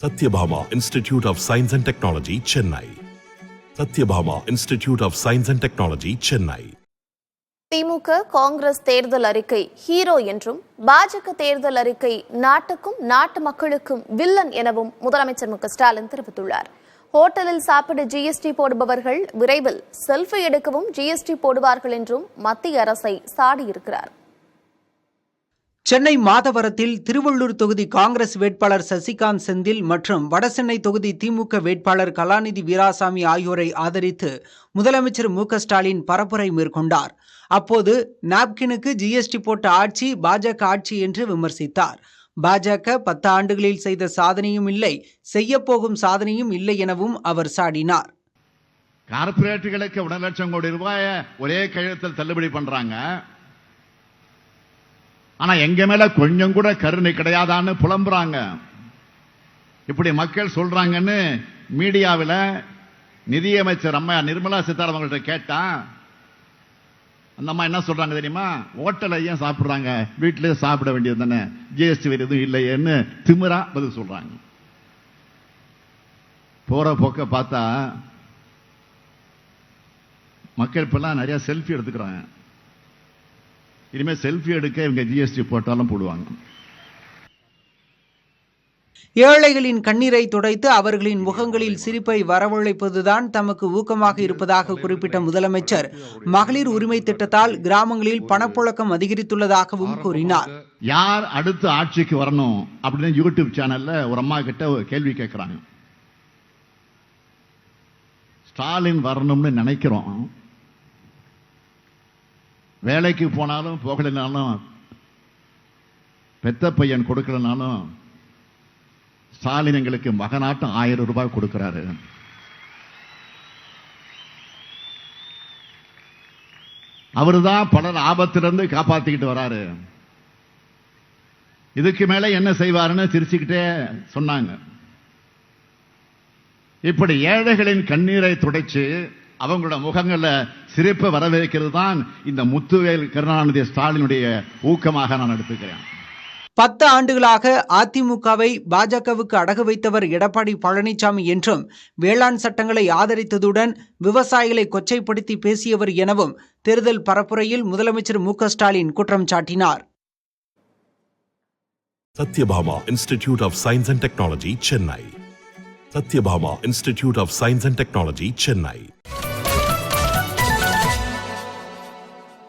Satyabhama Institute of Science and Technology, Chennai. Satyabhama Institute of Science and Technology, Chennai. திமுக காங்கிரஸ் தேர்தல் அறிக்கை hero என்றும் பாஜக தேர்தல் அறிக்கை நாட்டுக்கும் நாட்டு மக்களுக்கும் வில்லன் எனவும் முதலமைச்சர் மு.க.ஸ்டாலின் தெரிவித்துள்ளார். ஹோட்டலில் சாப்பிட ஜிஎஸ்டி போடுபவர்கள் விரைவில் செல்ஃபி எடுக்கவும் ஜிஎஸ்டி போடுவார்கள் என்றும் மத்திய அரசை சாடியிருக்கிறார். சென்னை மாதவரத்தில் திருவள்ளூர் தொகுதி காங்கிரஸ் வேட்பாளர் சசிகாந்த் செந்தில் மற்றும் வடசென்னை தொகுதி திமுக வேட்பாளர் கலாநிதி வீராசாமி ஆகியோரை ஆதரித்து முதலமைச்சர் மு.க.ஸ்டாலின் பரப்புரை மேற்கொண்டார். அப்போது நாப்கினுக்கு ஜிஎஸ்டி போட்ட ஆட்சி பாஜக ஆட்சி என்று விமர்சித்தார். பாஜக 10 ஆண்டுகளில் செய்த சாதனையும் இல்லை, செய்யப்போகும் சாதனையும் இல்லை எனவும் அவர் சாடினார். கார்பரேட்டுகளுக்கு 1 லட்சம் கோடி ரூபாய் ஒரே கையெழுத்தில் தள்ளுபடி பண்றாங்க. ஆனா எங்க மேல கொஞ்சம் கூட கருணை கிடையாதான்னு புலம்புறாங்க. இப்படி மக்கள் சொல்றாங்கன்னு மீடியாவில் நிதியமைச்சர் அம்மா நிர்மலா சீதாராமன் அவங்கள்ட்ட கேட்டா அந்த அம்மா என்ன சொல்றாங்க தெரியுமா? ஹோட்டல ஏன் சாப்பிடுறாங்க, வீட்டிலே சாப்பிட வேண்டியது தானே, ஜிஎஸ்டி எதுவும் இல்லையேன்னு திமிரா பதில் சொல்றாங்க. போற போக்க பார்த்தா மக்கள் இப்பெல்லாம் நிறைய செல்ஃபி எடுத்துக்கிறாங்க. இனிமே செல்ஃபி எடுக்க இவங்க ஜிஎஸ்டி போட்டாலும் போடுவாங்க. ஏழைகளின் கண்ணீரை துடைத்து அவர்களின் முகங்களில் சிரிப்பை வரவழைப்பதுதான் தமக்கு ஊக்கமாக இருப்பதாக குறிப்பிட்ட முதலமைச்சர் மகளிர் உரிமை திட்டத்தால் கிராமங்களில் பணப்புழக்கம் அதிகரித்துள்ளதாகவும் கூறினார். யார் அடுத்து ஆட்சிக்கு வரணும் அப்படின்னு யூடியூப் சேனல்ல ஒரு அம்மா கிட்ட ஒரு கேள்வி கேட்கிறாங்க. ஸ்டாலின் வரணும்னு நினைக்கிறோம், வேலைக்கு போனாலும் போகலனாலும் பெத்த பையன் கொடுக்கலனாலும் ஸ்டாலின் எங்களுக்கு மகனாட்டம் 1000 ரூபாய் கொடுக்கிறாரு. அவருதான் பலர் ஆபத்திலிருந்து காப்பாத்திக்கிட்டு வராரு. இதுக்கு மேல என்ன செய்வாருன்னு சிரிச்சுக்கிட்டே சொன்னாங்க. இப்படி ஏழைகளின் கண்ணீரை துடைச்சு அவங்களோட முகங்கள சிரிப்பை வரவேற்கிறது தான் இந்த முத்துவேல் கருணாநிதி ஸ்டாலினுடைய ஊக்கமாக நான் எடுத்துக்கிறேன். 10 ஆண்டுகளாக அதிமுகவை பாஜகவுக்கு அடகு வைத்தவர் எடப்பாடி பழனிசாமி என்றும், வேளாண் சட்டங்களை ஆதரித்ததுடன் விவசாயிகளை கொச்சைப்படுத்தி பேசியவர் எனவும் தேர்தல் பரப்புரையில் முதலமைச்சர் மு.க.ஸ்டாலின் குற்றம் சாட்டினார். Satyabhama Institute of Science and Technology, Chennai. Satyabhama Institute of Science and Technology, Chennai.